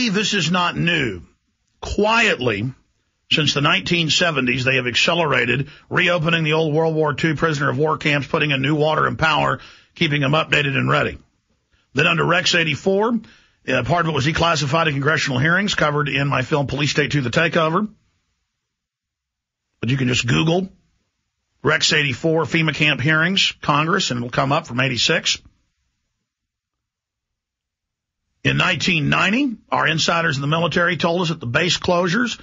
believe this is not new. Quietly, since the 1970s, they have accelerated reopening the old World War II prisoner of war camps, putting in new water and power, keeping them updated and ready. Then under Rex 84, part of it was declassified in congressional hearings covered in my film Police State 2: The Takeover. But you can just Google Rex 84 FEMA camp hearings, Congress, and it'll come up from 86. In 1990, our insiders in the military told us that the base closures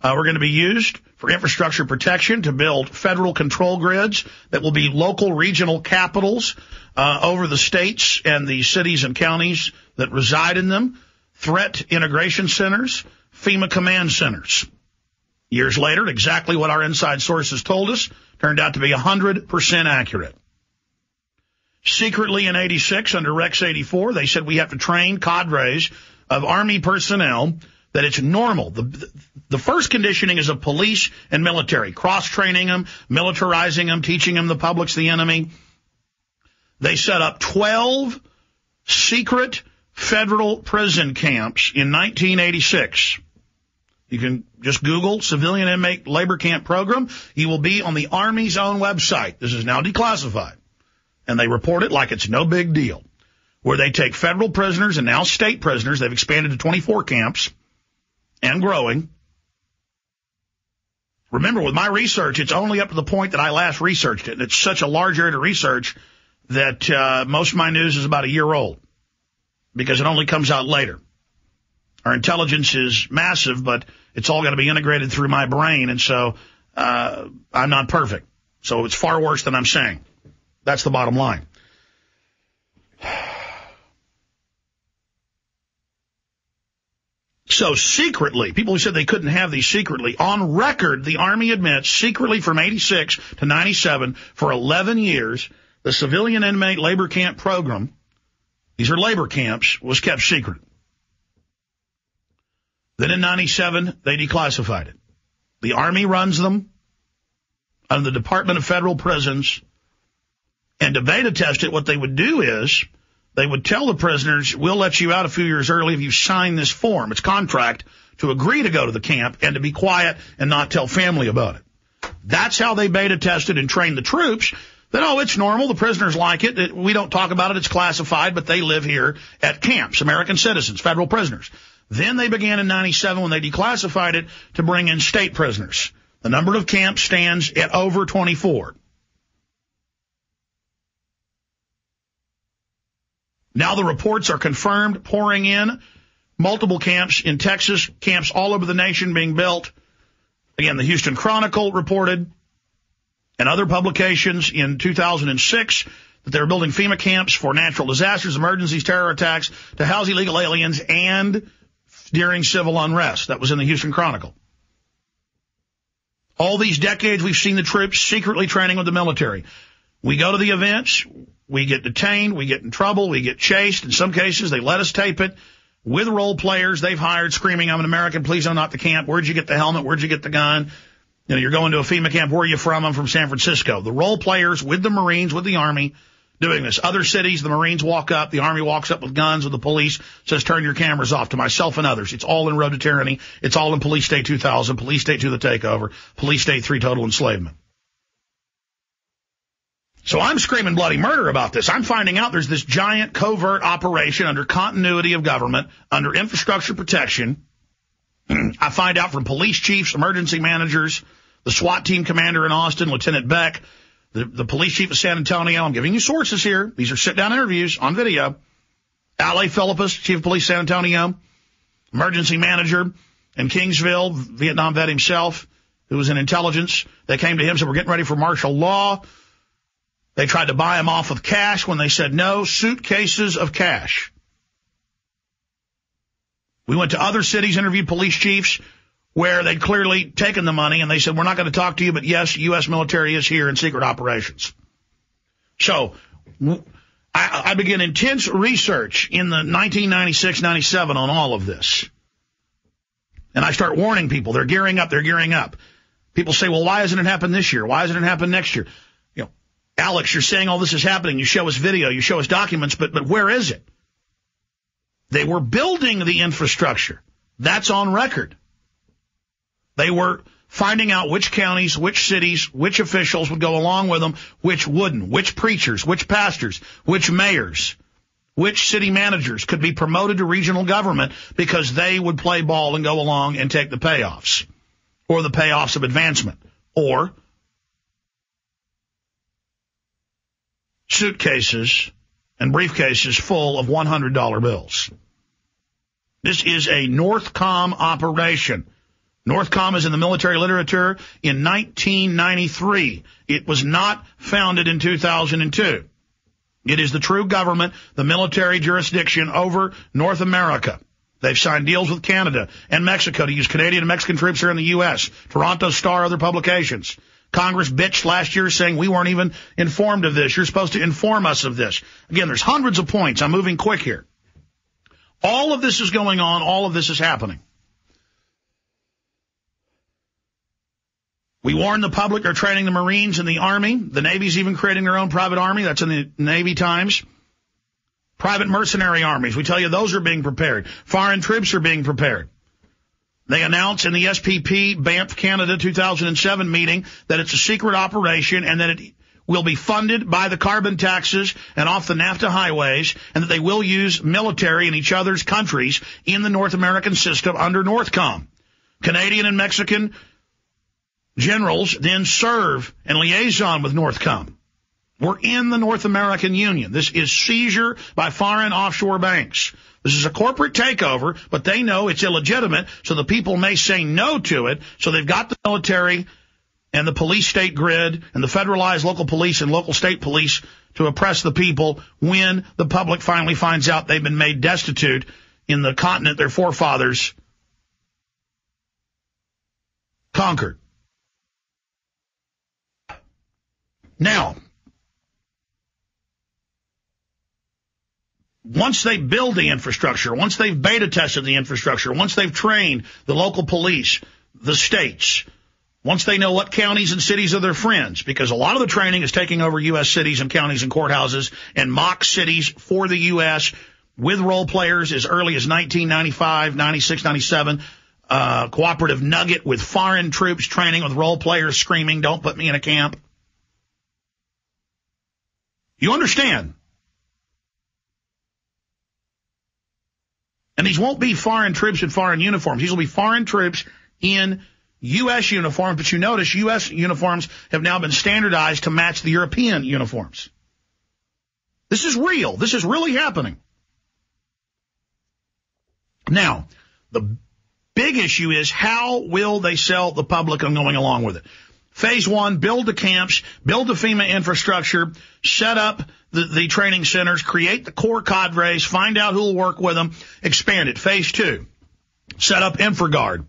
were going to be used for infrastructure protection to build federal control grids that will be local regional capitals over the states and the cities and counties that reside in them, threat integration centers, FEMA command centers. Years later, exactly what our inside sources told us turned out to be 100% accurate. Secretly in 86, under Rex 84, they said we have to train cadres of Army personnel that it's normal. The first conditioning is of police and military, cross-training them, militarizing them, teaching them the public's the enemy. They set up 12 secret federal prison camps in 1986. You can just Google Civilian Inmate Labor Camp Program. You will be on the Army's own website. This is now declassified. And they report it like it's no big deal, where they take federal prisoners and now state prisoners. They've expanded to 24 camps and growing. Remember, with my research, it's only up to the point that I last researched it. And it's such a large area to research that most of my news is about a year old because it only comes out later. Our intelligence is massive, but it's all got to be integrated through my brain, and so I'm not perfect. So it's far worse than I'm saying. That's the bottom line. So secretly, people who said they couldn't have these secretly, on record, the Army admits secretly from 86 to 97, for 11 years, the Civilian Inmate Labor Camp Program, these are labor camps, was kept secret. Then in 97, they declassified it. The Army runs them under the Department of Federal Prisons. And to beta test it, what they would do is they would tell the prisoners, we'll let you out a few years early if you sign this form. It's contract to agree to go to the camp and to be quiet and not tell family about it. That's how they beta tested and trained the troops that, oh, it's normal. The prisoners like it. We don't talk about it. It's classified, but they live here at camps, American citizens, federal prisoners. Then they began in 97 when they declassified it to bring in state prisoners. The number of camps stands at over 24. Now the reports are confirmed, pouring in. Multiple camps in Texas, camps all over the nation being built. Again, the Houston Chronicle reported, and other publications in 2006, that they were building FEMA camps for natural disasters, emergencies, terror attacks, to house illegal aliens, and during civil unrest. That was in the Houston Chronicle. All these decades, we've seen the troops secretly training with the military. We go to the events, we get detained, we get in trouble, we get chased. In some cases, they let us tape it with role players they've hired screaming, I'm an American, please don't knock the camp. Where'd you get the helmet? Where'd you get the gun? You know, you're going to a FEMA camp. Where are you from? I'm from San Francisco. The role players with the Marines, with the Army, doing this. Other cities, the Marines walk up, the Army walks up with guns, with the police, says turn your cameras off, to myself and others. It's all in Road to Tyranny. It's all in Police State 2000, Police State 2: The Takeover, Police State 3: Total Enslavement. So I'm screaming bloody murder about this. I'm finding out there's this giant covert operation under continuity of government, under infrastructure protection. I find out from police chiefs, emergency managers, the SWAT team commander in Austin, Lieutenant Beck, the police chief of San Antonio. I'm giving you sources here. These are sit-down interviews on video. L.A. Philippus, chief of police San Antonio, emergency manager in Kingsville, Vietnam vet himself, who was in intelligence. They came to him and said, we're getting ready for martial law. They tried to buy him off with cash. When they said no, suitcases of cash. We went to other cities, interviewed police chiefs where they'd clearly taken the money, and they said, we're not going to talk to you, but yes, U.S. military is here in secret operations. So I began intense research in the 1996-97 on all of this. And I start warning people, they're gearing up, they're gearing up. People say, well, why hasn't it happened this year? Why hasn't it happened next year? You know, Alex, you're saying all this is happening. You show us video, you show us documents, but where is it? They were building the infrastructure. That's on record. They were finding out which counties, which cities, which officials would go along with them, which wouldn't, which preachers, which pastors, which mayors, which city managers could be promoted to regional government because they would play ball and go along and take the payoffs or the payoffs of advancement or suitcases and briefcases full of $100 bills. This is a Northcom operation. Northcom is in the military literature in 1993. It was not founded in 2002. It is the true government, the military jurisdiction over North America. They've signed deals with Canada and Mexico to use Canadian and Mexican troops here in the U.S. Toronto Star, other publications. Congress bitched last year saying we weren't even informed of this. You're supposed to inform us of this. Again, there's hundreds of points. I'm moving quick here. All of this is going on. All of this is happening. We warn the public they're training the Marines and the Army. The Navy's even creating their own private army. That's in the Navy Times. Private mercenary armies. We tell you those are being prepared. Foreign troops are being prepared. They announced in the SPP Banff Canada 2007 meeting that it's a secret operation and that it will be funded by the carbon taxes and off the NAFTA highways, and that they will use military in each other's countries in the North American system under Northcom. Canadian and Mexican generals then serve and liaison with Northcom. We're in the North American Union. This is seizure by foreign offshore banks. This is a corporate takeover, but they know it's illegitimate, so the people may say no to it. So they've got the military and the police state grid and the federalized local police and local state police to oppress the people when the public finally finds out they've been made destitute in the continent their forefathers conquered. Now, once they build the infrastructure, once they've beta tested the infrastructure, once they've trained the local police, the states, once they know what counties and cities are their friends, because a lot of the training is taking over U.S. cities and counties and courthouses and mock cities for the U.S. with role players as early as 1995, 96, 97, cooperative nugget with foreign troops training with role players screaming, "Don't put me in a camp." You understand? And these won't be foreign troops in foreign uniforms. These will be foreign troops in U.S. uniforms, but you notice U.S. uniforms have now been standardized to match the European uniforms. This is real. This is really happening. Now, the big issue is how will they sell the public on going along with it? Phase one, build the camps, build the FEMA infrastructure, set up the training centers, create the core cadres, find out who will work with them, expand it. Phase two, set up InfraGard.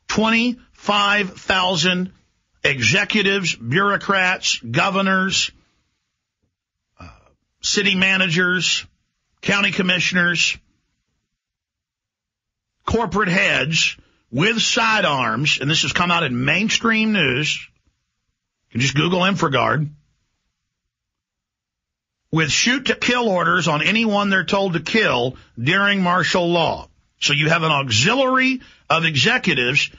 25,000 executives, bureaucrats, governors, city managers, county commissioners, corporate heads with sidearms, and this has come out in mainstream news. You can just Google InfraGard. With shoot-to-kill orders on anyone they're told to kill during martial law. So you have an auxiliary of executives.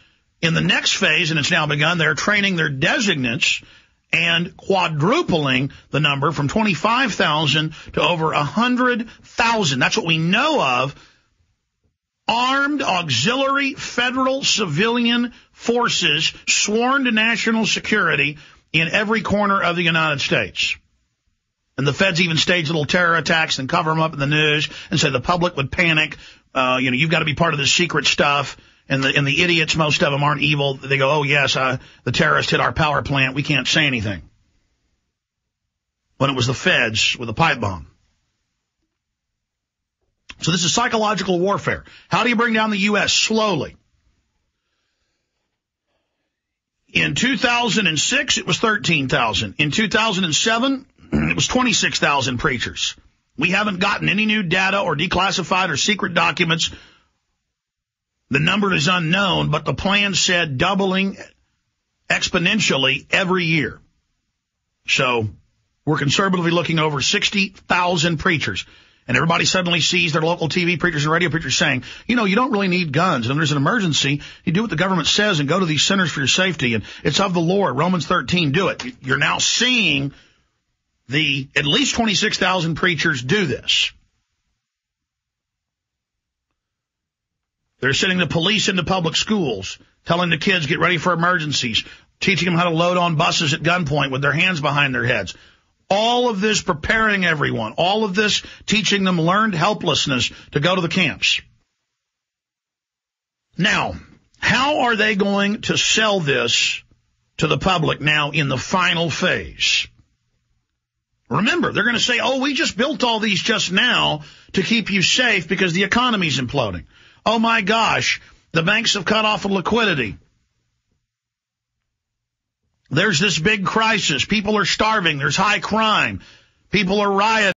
In the next phase, and it's now begun, they're training their designates and quadrupling the number from 25,000 to over 100,000. That's what we know of. Armed auxiliary federal civilian forces sworn to national security in every corner of the United States. And the feds even stage little terror attacks and cover them up in the news and say the public would panic. You've got to be part of this secret stuff. And the idiots, most of them aren't evil. They go, oh, yes, the terrorist hit our power plant. We can't say anything. When it was the feds with a pipe bomb. So this is psychological warfare. How do you bring down the U.S.? Slowly. In 2006, it was 13,000. In 2007, it was 26,000 preachers. We haven't gotten any new data or declassified or secret documents. The number is unknown, but the plan said doubling exponentially every year. So we're conservatively looking over 60,000 preachers. And everybody suddenly sees their local TV preachers and radio preachers saying, you know, you don't really need guns. And there's an emergency. You do what the government says and go to these centers for your safety. And it's of the Lord. Romans 13, do it. You're now seeing at least 26,000 preachers do this. They're sending the police into public schools, telling the kids get ready for emergencies, teaching them how to load on buses at gunpoint with their hands behind their heads. All of this preparing everyone. All of this teaching them learned helplessness to go to the camps. Now, how are they going to sell this to the public now in the final phase? Remember, they're going to say, oh, we just built all these just now to keep you safe because the economy's imploding. Oh, my gosh, the banks have cut off liquidity. There's this big crisis. People are starving. There's high crime. People are rioting.